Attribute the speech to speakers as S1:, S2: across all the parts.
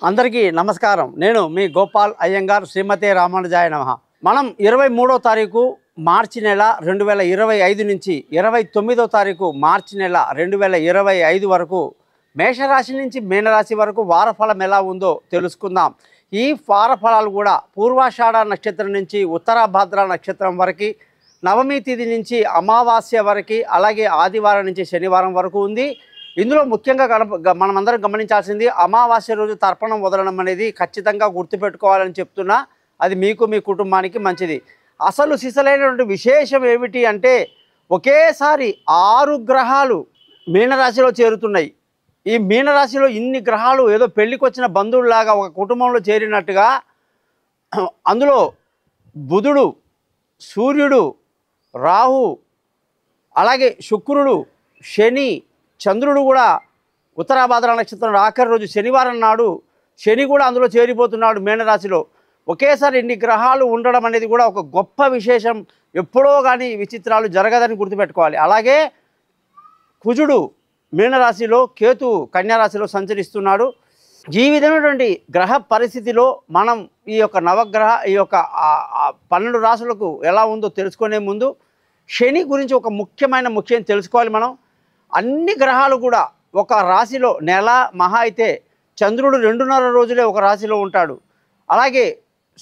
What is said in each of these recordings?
S1: అందరికీ నమస్కారం. నేను మీ గోపాల్ అయ్యంగార్. శ్రీమతే రామానుజాయ నమః. మనం 23వ తారీఖు మార్చి నెల 2025 నుంచి 29వ తారీఖు మార్చి నెల 2025 వరకు మేషరాశి నుంచి మీనరాశి వరకు వారఫలం ఎలా ఉందో తెలుసుకుందాం. ఈ వారఫలాలు కూడా పూర్వాషాఢ నక్షత్రం నుంచి ఉత్తరాభాద్ర నక్షత్రం వరకు, నవమి తిథి నుంచి అమావాస్య వరకు, అలాగే ఆదివారం నుంచి శనివారం వరకు ఉంది. ఇందులో ముఖ్యంగా మనమందరం గమనించాల్సింది అమావాస్య రోజు తర్పణం వదలడం అనేది ఖచ్చితంగా గుర్తుపెట్టుకోవాలని చెప్తున్నా. అది మీకు మీ కుటుంబానికి మంచిది. అసలు సిసలైనటువంటి విశేషం ఏమిటి అంటే, ఒకేసారి 6 గ్రహాలు మీనరాశిలో చేరుతున్నాయి. ఈ మీనరాశిలో ఇన్ని గ్రహాలు ఏదో పెళ్ళికి వచ్చిన బంధువులాగా ఒక కుటుంబంలో చేరినట్టుగా, అందులో బుధుడు, సూర్యుడు, రాహు, అలాగే శుక్రుడు, శని, చంద్రుడు కూడా ఉత్తరాభాద్ర నక్షత్రం ఆఖరి రోజు శనివారం నాడు శని కూడా అందులో చేరిపోతున్నాడు మీనరాశిలో. ఒకేసారి ఇన్ని గ్రహాలు ఉండడం అనేది కూడా ఒక గొప్ప విశేషం. ఎప్పుడో కానీ విచిత్రాలు జరగదని గుర్తుపెట్టుకోవాలి. అలాగే కుజుడు మీనరాశిలో, కేతు కన్యారాశిలో సంచరిస్తున్నాడు. ఈ విధమైనటువంటి గ్రహ పరిస్థితిలో మనం ఈ యొక్క నవగ్రహ ఈ యొక్క 12 రాశులకు ఎలా ఉందో తెలుసుకునే ముందు శని గురించి ఒక ముఖ్యం తెలుసుకోవాలి. మనం అన్ని గ్రహాలు కూడా ఒక రాశిలో నెల మహా అయితే చంద్రుడు 2.5 రోజులే ఒక రాశిలో ఉంటాడు. అలాగే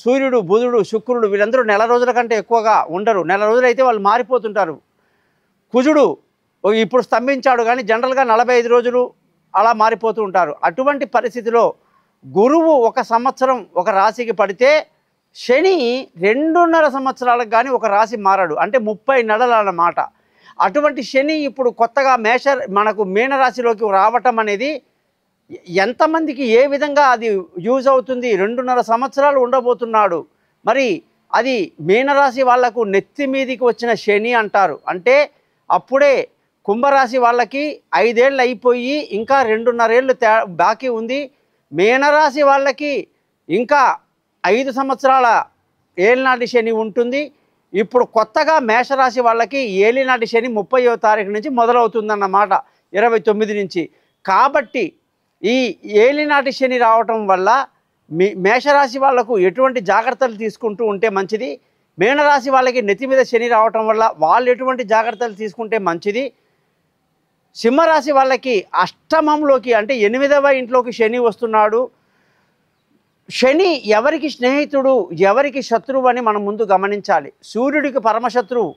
S1: సూర్యుడు, బుధుడు, శుక్రుడు వీళ్ళందరూ నెల రోజుల కంటే ఎక్కువగా ఉండరు. నెల రోజులైతే వాళ్ళు మారిపోతుంటారు. కుజుడు ఇప్పుడు స్తంభించాడు కానీ జనరల్గా 45 రోజులు అలా మారిపోతూ ఉంటారు. అటువంటి పరిస్థితిలో గురువు 1 సంవత్సరం ఒక రాశికి పడితే శని 2.5 సంవత్సరాలకు కానీ ఒక రాశి మారాడు. అంటే 30 నెలలు అన్నమాట. అటువంటి శని ఇప్పుడు కొత్తగా మనకు మీనరాశిలోకి రావటం అనేది ఎంతమందికి ఏ విధంగా అది యూజ్ అవుతుంది? 2.5 సంవత్సరాలు ఉండబోతున్నాడు. మరి అది మీనరాశి వాళ్లకు నెత్తి మీదికి వచ్చిన శని అంటారు. అంటే అప్పుడే కుంభరాశి వాళ్ళకి 5 ఏళ్ళు అయిపోయి ఇంకా 2.5 ఏళ్ళు బాకీ ఉంది. మీనరాశి వాళ్ళకి ఇంకా 5 సంవత్సరాల ఏలినాటి శని ఉంటుంది. ఇప్పుడు కొత్తగా మేషరాశి వాళ్ళకి ఏలినాటి శని 30వ తారీఖు నుంచి మొదలవుతుందన్నమాట, 29 నుంచి. కాబట్టి ఈ ఏలినాటి శని రావటం వల్ల మేషరాశి వాళ్లకు ఎటువంటి జాగ్రత్తలు తీసుకుంటూ ఉంటే మంచిది, మీనరాశి వాళ్ళకి నెత్తి మీద శని రావటం వల్ల వాళ్ళు ఎటువంటి జాగ్రత్తలు తీసుకుంటే మంచిది, సింహరాశి వాళ్ళకి అష్టమంలోకి అంటే 8వ ఇంట్లోకి శని వస్తున్నాడు. శని ఎవరికి స్నేహితుడు, ఎవరికి శత్రువు అని మనం ముందు గమనించాలి. సూర్యుడికి పరమశత్రువు,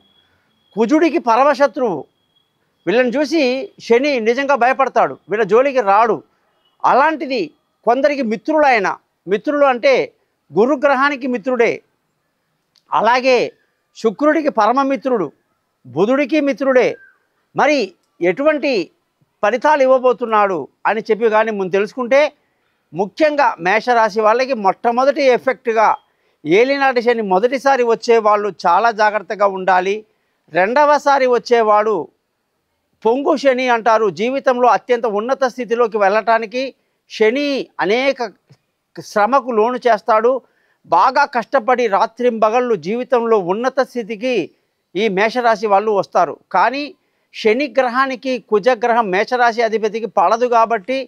S1: కుజుడికి పరమశత్రువు. వీళ్ళని చూసి శని నిజంగా భయపడతాడు, వీళ్ళ జోలికి రాడు. అలాంటిది కొందరికి మిత్రులు అంటే గురుగ్రహానికి మిత్రుడే. అలాగే శుక్రుడికి పరమమిత్రుడు, బుధుడికి మిత్రుడే. మరి ఎటువంటి ఫలితాలు ఇవ్వబోతున్నాడు అని చెప్పి కానీ ముందు తెలుసుకుంటే, ముఖ్యంగా మేషరాశి వాళ్ళకి మొట్టమొదటి ఎఫెక్ట్గా ఏలినాటి శని మొదటిసారి వచ్చేవాళ్ళు చాలా జాగ్రత్తగా ఉండాలి. రెండవసారి వచ్చేవాడు పొంగు శని అంటారు. జీవితంలో అత్యంత ఉన్నత స్థితిలోకి వెళ్ళటానికి శని అనేక శ్రమకు లోను చేస్తాడు. బాగా కష్టపడి రాత్రింబగళ్ళు జీవితంలో ఉన్నత స్థితికి ఈ మేషరాశి వాళ్ళు వస్తారు. కానీ శని గ్రహానికి కుజగ్రహం మేషరాశి అధిపతికి పడదు కాబట్టి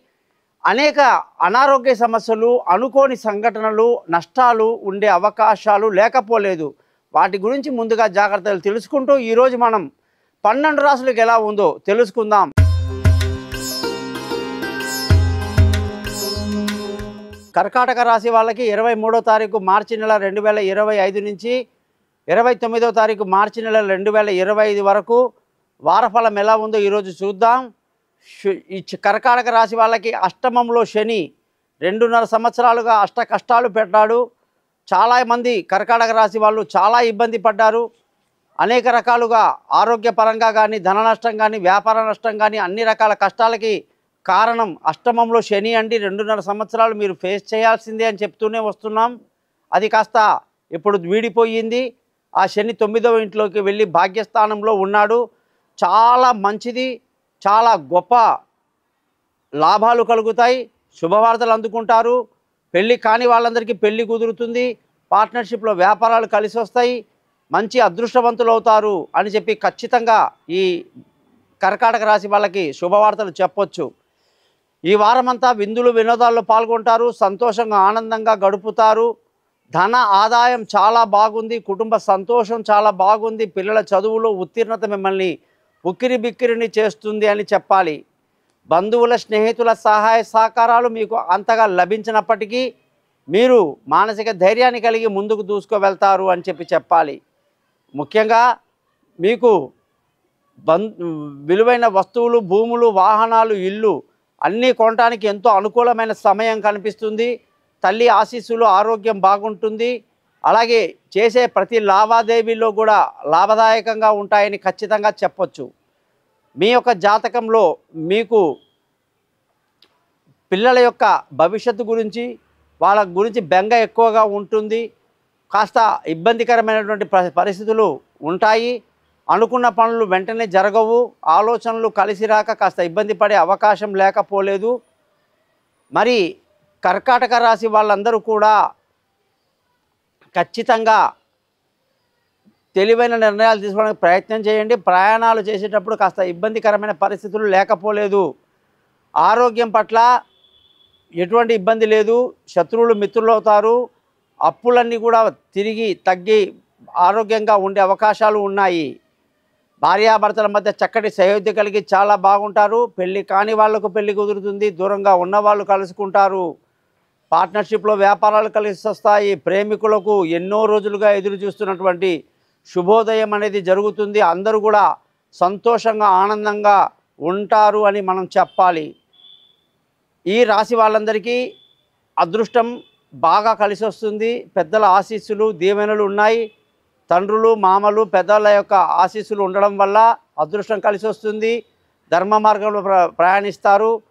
S1: అనేక అనారోగ్య సమస్యలు, అనుకోని సంఘటనలు, నష్టాలు ఉండే అవకాశాలు లేకపోలేదు. వాటి గురించి ముందుగా జాగ్రత్తలు తెలుసుకుంటూ ఈరోజు మనం 12 రాశులకు ఎలా ఉందో తెలుసుకుందాం. కర్కాటక రాశి వాళ్ళకి 23వ తారీఖు మార్చి నెల 2025 నుంచి 29వ తారీఖు మార్చి నెల 2025 వరకు వారఫలం ఎలా ఉందో ఈరోజు చూద్దాం. ఈ కర్కాటక రాశి వాళ్ళకి అష్టమంలో శని 2.5 సంవత్సరాలుగా అష్ట కష్టాలు పెట్టాడు. చాలామంది కర్కాటక రాశి వాళ్ళు చాలా ఇబ్బంది పడ్డారు. అనేక రకాలుగా ఆరోగ్యపరంగా కానీ, ధన నష్టం కానీ, వ్యాపార నష్టం కానీ, అన్ని రకాల కష్టాలకి కారణం అష్టమంలో శని అండి. 2.5 సంవత్సరాలు మీరు ఫేస్ చేయాల్సిందే అని చెప్తూనే వస్తున్నాం. అది కాస్త ఇప్పుడు వీడిపోయింది. ఆ శని 9వ ఇంట్లోకి వెళ్ళి భాగ్యస్థానంలో ఉన్నాడు. చాలా మంచిది, చాలా గొప్ప లాభాలు కలుగుతాయి, శుభవార్తలు అందుకుంటారు. పెళ్ళి కాని వాళ్ళందరికీ పెళ్ళి కుదురుతుంది. పార్ట్నర్షిప్లో వ్యాపారాలు కలిసి వస్తాయి, మంచి అదృష్టవంతులు అవుతారు అని చెప్పి ఖచ్చితంగా ఈ కర్కాటక రాశి వాళ్ళకి శుభవార్తలు చెప్పొచ్చు. ఈ వారమంతా విందులు వినోదాల్లో పాల్గొంటారు, సంతోషంగా ఆనందంగా గడుపుతారు. ధన ఆదాయం చాలా బాగుంది, కుటుంబ సంతోషం చాలా బాగుంది, పిల్లల చదువులో ఉత్తీర్ణత మిమ్మల్ని ఉక్కిరి బిక్కిరిని చేస్తుంది అని చెప్పాలి. బంధువుల స్నేహితుల సహాయ సహకారాలు మీకు అంతగా లభించినప్పటికీ మీరు మానసిక ధైర్యాన్ని కలిగి ముందుకు దూసుకు అని చెప్పాలి. ముఖ్యంగా మీకు విలువైన వస్తువులు, భూములు, వాహనాలు, ఇల్లు అన్నీ కొనడానికి ఎంతో అనుకూలమైన సమయం కనిపిస్తుంది. తల్లి ఆశీస్సులు, ఆరోగ్యం బాగుంటుంది. అలాగే చేసే ప్రతి లావాదేవీలో కూడా లాభదాయకంగా ఉంటాయని ఖచ్చితంగా చెప్పొచ్చు. మీ యొక్క జాతకంలో మీకు పిల్లల యొక్క భవిష్యత్తు గురించి, వాళ్ళ గురించి బెంగ ఎక్కువగా ఉంటుంది. కాస్త ఇబ్బందికరమైనటువంటి పరిస్థితులు ఉంటాయి. అనుకున్న పనులు వెంటనే జరగవు. ఆలోచనలు కలిసి రాక కాస్త ఇబ్బంది పడే అవకాశం లేకపోలేదు. మరి కర్కాటక రాశి వాళ్ళందరూ కూడా ఖచ్చితంగా తెలివైన నిర్ణయాలు తీసుకోవడానికి ప్రయత్నం చేయండి. ప్రయాణాలు చేసేటప్పుడు కాస్త ఇబ్బందికరమైన పరిస్థితులు లేకపోలేదు. ఆరోగ్యం పట్ల ఎటువంటి ఇబ్బంది లేదు. శత్రువులు మిత్రులు అవుతారు. అప్పులన్నీ కూడా తిరిగి తగ్గి ఆరోగ్యంగా ఉండే అవకాశాలు ఉన్నాయి. భార్యాభర్తల మధ్య చక్కటి సయోధ్య కలిగి చాలా బాగుంటారు. పెళ్ళి కాని వాళ్లకు పెళ్లి కుదురుతుంది. దూరంగా ఉన్నవాళ్ళు కలుసుకుంటారు. పార్ట్నర్షిప్లో వ్యాపారాలు కలిసి వస్తాయి. ప్రేమికులకు ఎన్నో రోజులుగా ఎదురు చూస్తున్నటువంటి శుభోదయం అనేది జరుగుతుంది. అందరూ కూడా సంతోషంగా ఆనందంగా ఉంటారు అని మనం చెప్పాలి. ఈ రాశి వాళ్ళందరికీ అదృష్టం బాగా కలిసి వస్తుంది. పెద్దల ఆశీస్సులు, దీవెనలు ఉన్నాయి. తండ్రులు, మామలు, పెద్దల యొక్క ఆశీస్సులు ఉండడం వల్ల అదృష్టం కలిసి వస్తుంది. ధర్మ మార్గంలో ప్రయాణిస్తారు.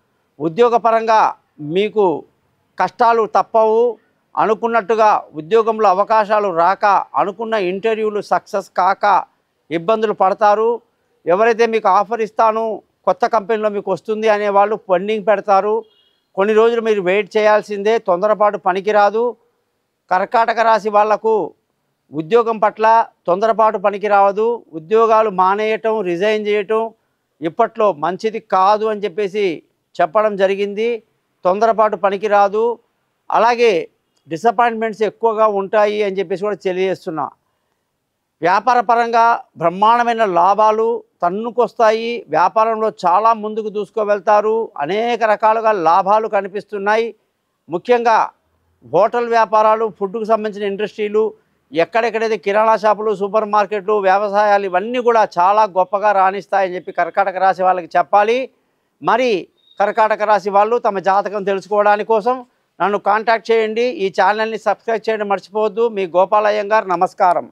S1: ఉద్యోగపరంగా మీకు కష్టాలు తప్పవు. అనుకున్నట్టుగా ఉద్యోగంలో అవకాశాలు రాక, అనుకున్న ఇంటర్వ్యూలు సక్సెస్ కాక ఇబ్బందులు పడతారు. ఎవరైతే మీకు ఆఫర్ ఇస్తాను, కొత్త కంపెనీలో మీకు వస్తుంది అనేవాళ్ళు పెండింగ్ పెడతారు. కొన్ని రోజులు మీరు వెయిట్ చేయాల్సిందే. తొందరపాటు పనికిరాదు. కర్కాటక రాశి వాళ్లకు ఉద్యోగం పట్ల తొందరపాటు పనికిరావదు. ఉద్యోగాలు మానేయటం, రిజైన్ చేయటం ఇప్పట్లో మంచిది కాదు అని చెప్పడం జరిగింది. తొందరపాటు పనికిరాదు. అలాగే డిసప్పాయింట్మెంట్స్ ఎక్కువగా ఉంటాయి అని కూడా తెలియజేస్తున్నా. వ్యాపారపరంగా బ్రహ్మాండమైన లాభాలు తన్నుకొస్తాయి. వ్యాపారంలో చాలా ముందుకు దూసుకువెళ్తారు. అనేక రకాలుగా లాభాలు కనిపిస్తున్నాయి. ముఖ్యంగా హోటల్ వ్యాపారాలు, ఫుడ్కు సంబంధించిన ఇండస్ట్రీలు, ఎక్కడెక్కడైతే కిరాణా షాపులు, సూపర్ మార్కెట్లు, వ్యవసాయాలు ఇవన్నీ కూడా చాలా గొప్పగా రాణిస్తాయని కర్కాటక రాశి వాళ్ళకి చెప్పాలి. మరి కర్కాటక రాశి వాళ్ళు తమ జాతకం తెలుసుకోవడానికి కోసం నన్ను కాంటాక్ట్ చేయండి. ఈ ఛానల్ని సబ్స్క్రైబ్ చేయడం మర్చిపోవద్దు. మీ గోపాల్ అయ్యంగార్. నమస్కారం.